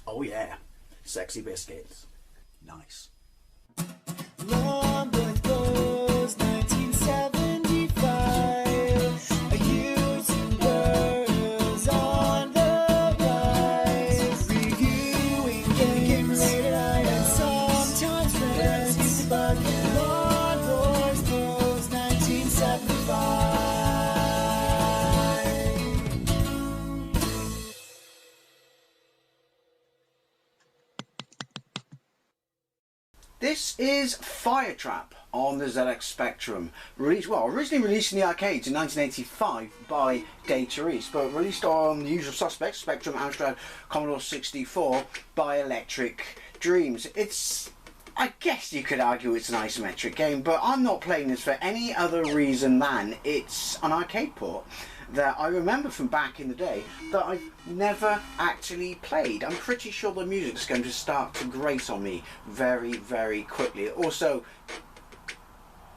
Oh yeah, sexy biscuits. Nice. Long was 1975. A YouTuber is on the rise. Reviewing games late at night and sometimes friends used to bug him. Long was 1975. This is Firetrap on the ZX Spectrum. Originally released in the arcades in 1985 by Data East, but released on the usual suspects, Spectrum, Amstrad, Commodore 64 by Electric Dreams. I guess you could argue it's an isometric game, but I'm not playing this for any other reason than it's an arcade port that I remember from back in the day that I've never actually played. I'm pretty sure the music's going to start to grate on me very, very quickly. Also,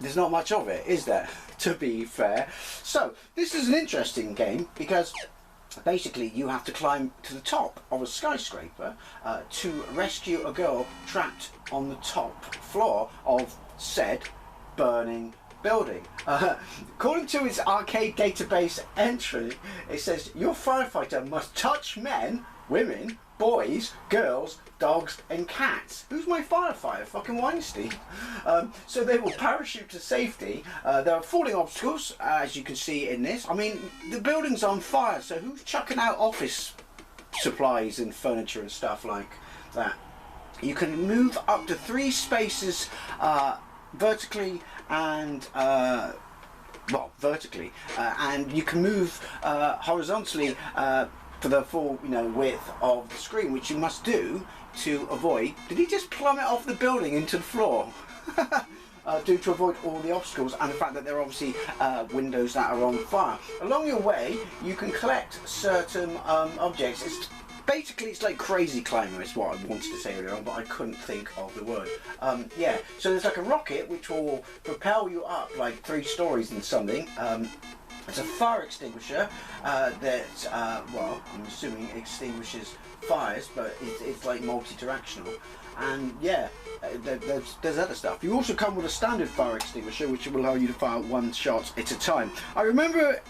there's not much of it, is there? To be fair. So, this is an interesting game because basically you have to climb to the top of a skyscraper to rescue a girl trapped on the top floor of said burning building. According to its arcade database entry, it says your firefighter must touch men, women, boys, girls, dogs and cats. Who's my firefighter? Fucking Weinstein. So they will parachute to safety. There are falling obstacles, as you can see in this. I mean, the building's on fire, so who's chucking out office supplies and furniture and stuff like that? You can move up to 3 spaces vertically and and you can move horizontally for the full width of the screen, which you must do to avoid. Did he just plummet off the building into the floor? To avoid all the obstacles and the fact that there are obviously windows that are on fire. Along your way you can collect certain objects. Basically, it's like crazy climber is what I wanted to say earlier on, but I couldn't think of the word. Yeah, so there's like a rocket which will propel you up like 3 stories and something. It's a fire extinguisher that, I'm assuming extinguishes fires, but it's like multi-directional. And yeah, there's other stuff. You also come with a standard fire extinguisher, which will allow you to fire 1 shot at a time. I remember,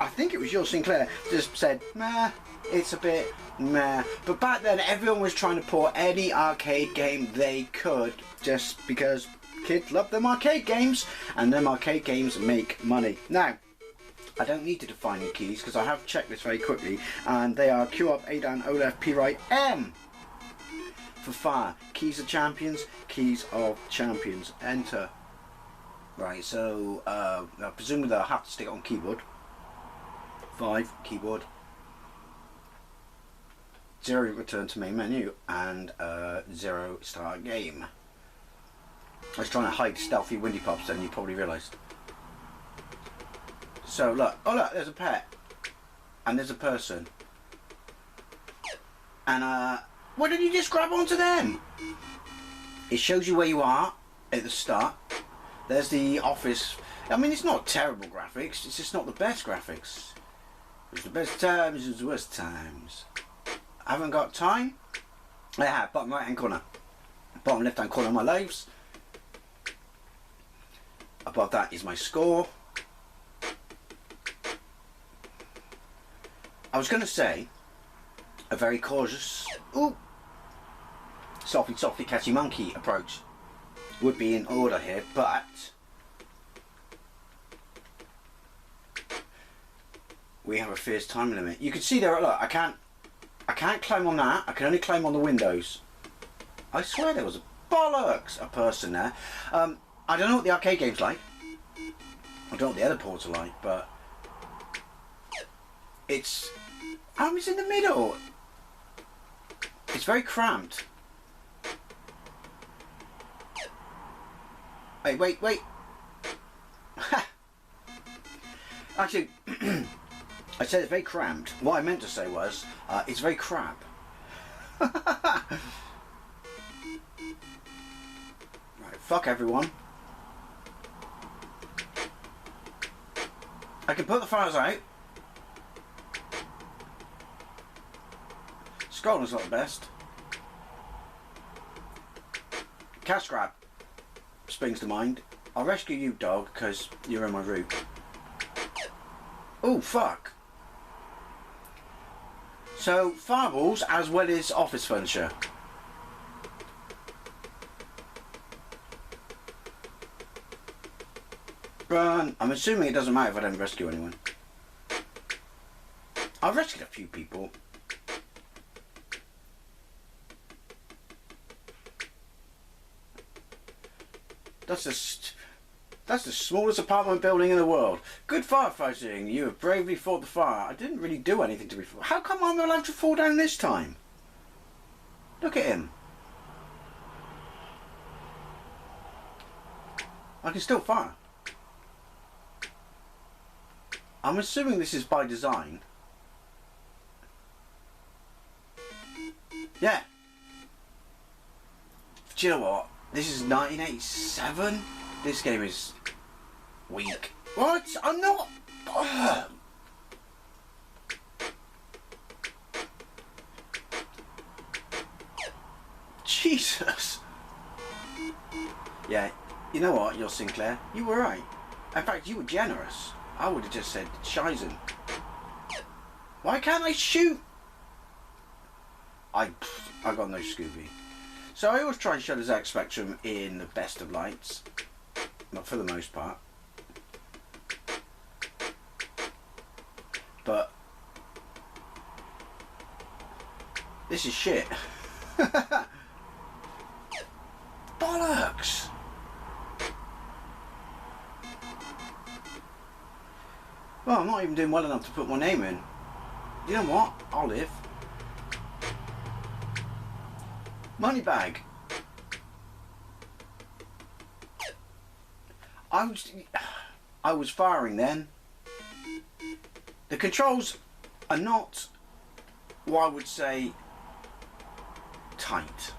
I think it was your Sinclair, just said, nah, it's a bit meh. But back then, everyone was trying to port any arcade game they could, just because kids love them arcade games, and them arcade games make money. Now, I don't need to define the keys, because I have checked this very quickly, and they are Q up, A down, O left, P right, M for fire. Keys of champions, keys of champions. Enter. Right, so presumably I'll have to stick it on keyboard. 5, keyboard. 0, return to main menu, and 0, start game. I was trying to hide stealthy windy pops then, you probably realised. So look, oh look, there's a pet. And there's a person. And why don't you just grab onto them? It shows you where you are at the start. There's the office. I mean, it's not terrible graphics, it's just not the best graphics. It's the best times, it's the worst times. I haven't got time. I have, bottom right hand corner. Bottom left hand corner of my lives. Above that is my score. I was going to say a very cautious, softly catchy monkey approach would be in order here, but we have a fierce time limit. You can see there, look, I can't climb on that. I can only climb on the windows. I swear there was a person there. I don't know what the arcade game's like. I don't know what the other ports are like, but it's in the middle. It's very cramped. Wait. Actually, I said it's very cramped. What I meant to say was, it's very crap. Right, fuck everyone. I can put the fires out. Scrolling's not the best. Cash grab springs to mind. I'll rescue you, dog, because you're in my route. Oh, fuck. So, fireballs as well as office furniture. Run. I'm assuming it doesn't matter if I don't rescue anyone. I've rescued a few people. That's the smallest apartment building in the world. Good firefighting. You have bravely fought the fire. I didn't really do anything to be. How come I'm allowed to fall down this time? Look at him. I can still fire. I'm assuming this is by design. Yeah. Do you know what? This is 1987. This game is weak. What? I'm not. Jesus. Yeah. You know what, you're Sinclair. You were right. In fact, you were generous. I would have just said Shizen. Why can't I shoot? I got no Scooby. So I always try and show the ZX Spectrum in the best of lights. Not for the most part. But this is shit. Bollocks! Well, I'm not even doing well enough to put my name in. You know what? I'll live. Money bag. I was firing then. The controls are not what I would say tight.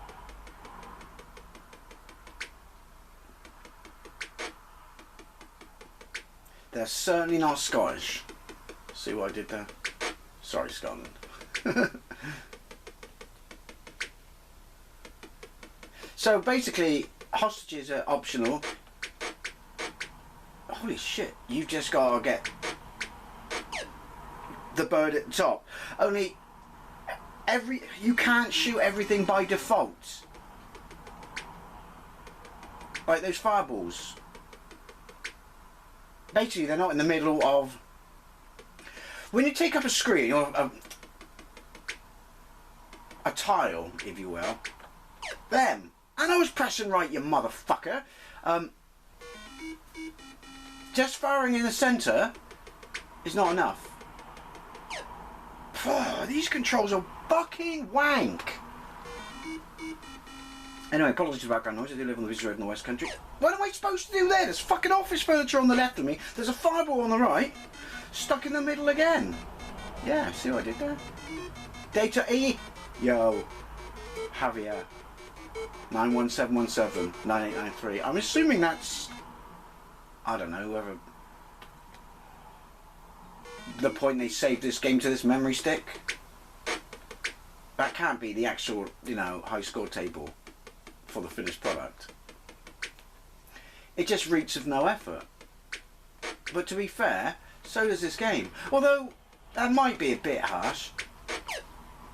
They're certainly not Scottish. See what I did there? Sorry, Scotland. So basically, hostages are optional. Holy shit, you've just got to get the bird at the top. Only, you can't shoot everything by default. Like those fireballs. Basically, they're not in the middle of... When you take up a screen, or a tile, if you will, them. And I was pressing right, you motherfucker. Just firing in the centre is not enough. These controls are fucking wank. Anyway, apologies for background noise. I do live on the busy road in the West Country. What am I supposed to do there? There's fucking office furniture on the left of me. There's a fireball on the right. Stuck in the middle again. Yeah, see what I did there? Data E. Yo. Javier. 91717 9893. I'm assuming that's... I don't know, whether... the point they saved this game to this memory stick. That can't be the actual, you know, high score table for the finished product. It just reeks of no effort. But to be fair, so does this game. Although, that might be a bit harsh.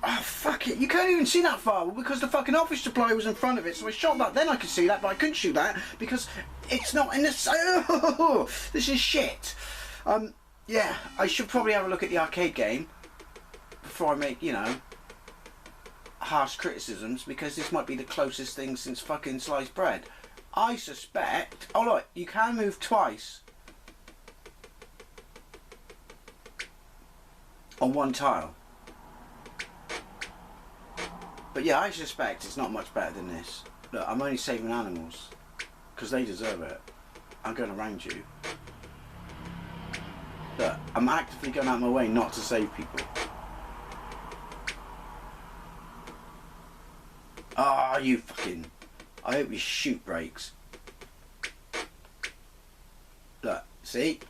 Oh, fuck it. You can't even see that fireball because the fucking office supply was in front of it. So I shot that, then I could see that, but I couldn't shoot that because it's not in the... Oh, this is shit. Yeah, I should probably have a look at the arcade game before I make, you know, harsh criticisms, because this might be the closest thing since fucking sliced bread. I suspect... Oh, look, you can move twice on one tile. But yeah, I suspect it's not much better than this. Look, I'm only saving animals because they deserve it. I'm going around you. Look, I'm actively going out of my way not to save people. Ah, you fucking... I hope your chute breaks. Look, see?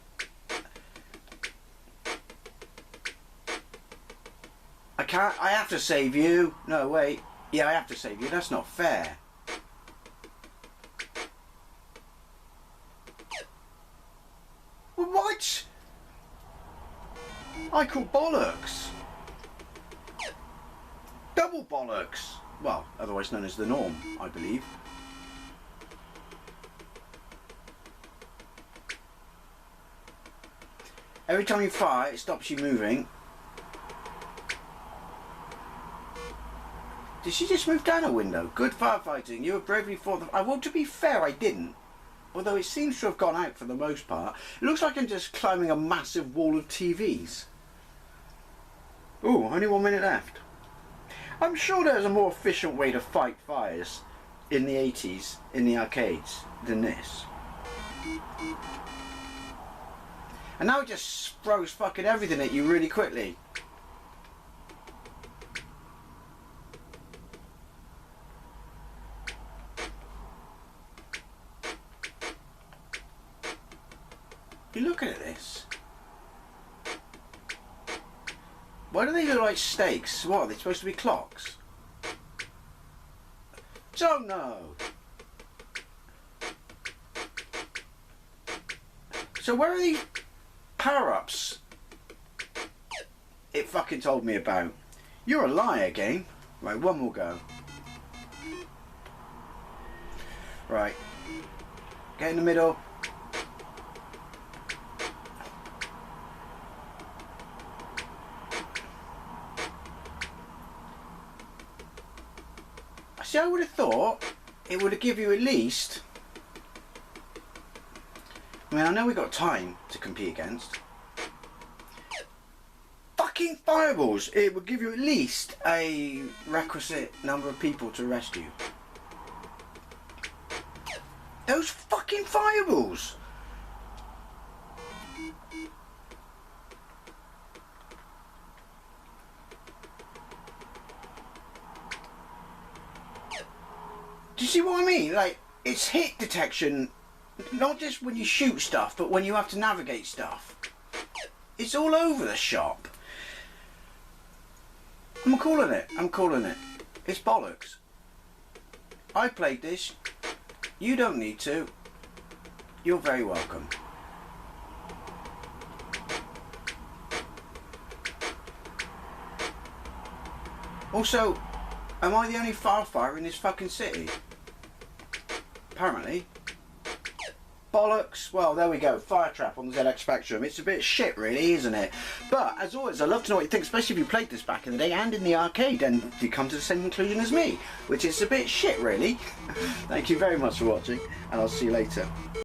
I have to save you. No, wait. Yeah, I have to save you. That's not fair. Michael bollocks. Double bollocks. Well, otherwise known as the norm, I believe. Every time you fire, it stops you moving. Did she just move down a window? Good firefighting. You were bravely fought the... Well, to be fair, I didn't. Although it seems to have gone out for the most part. It looks like I'm just climbing a massive wall of TVs. Ooh, only 1 minute left. I'm sure there's a more efficient way to fight fires in the 80s, in the arcades, than this. And now it just throws fucking everything at you really quickly. You're looking at this. Why do they look like stakes? What, are they supposed to be clocks? Don't know. So where are these power-ups it fucking told me about? You're a liar, game. Right, one more go. Right. Get in the middle. See, I would have thought it would have given you at least... I mean, I know we've got time to compete against. Fucking fireballs! It would give you at least a requisite number of people to rescue. Those fucking fireballs! Do you see what I mean? Like, it's hit detection, not just when you shoot stuff, but when you have to navigate stuff. It's all over the shop. I'm calling it. I'm calling it. It's bollocks. I played this. You don't need to. You're very welcome. Also, am I the only firefighter in this fucking city? Apparently. Bollocks. Well, there we go. Firetrap on the ZX Spectrum. It's a bit shit, really, isn't it? But, as always, I'd love to know what you think, especially if you played this back in the day and in the arcade, and you come to the same conclusion as me, which is a bit shit, really. Thank you very much for watching, and I'll see you later.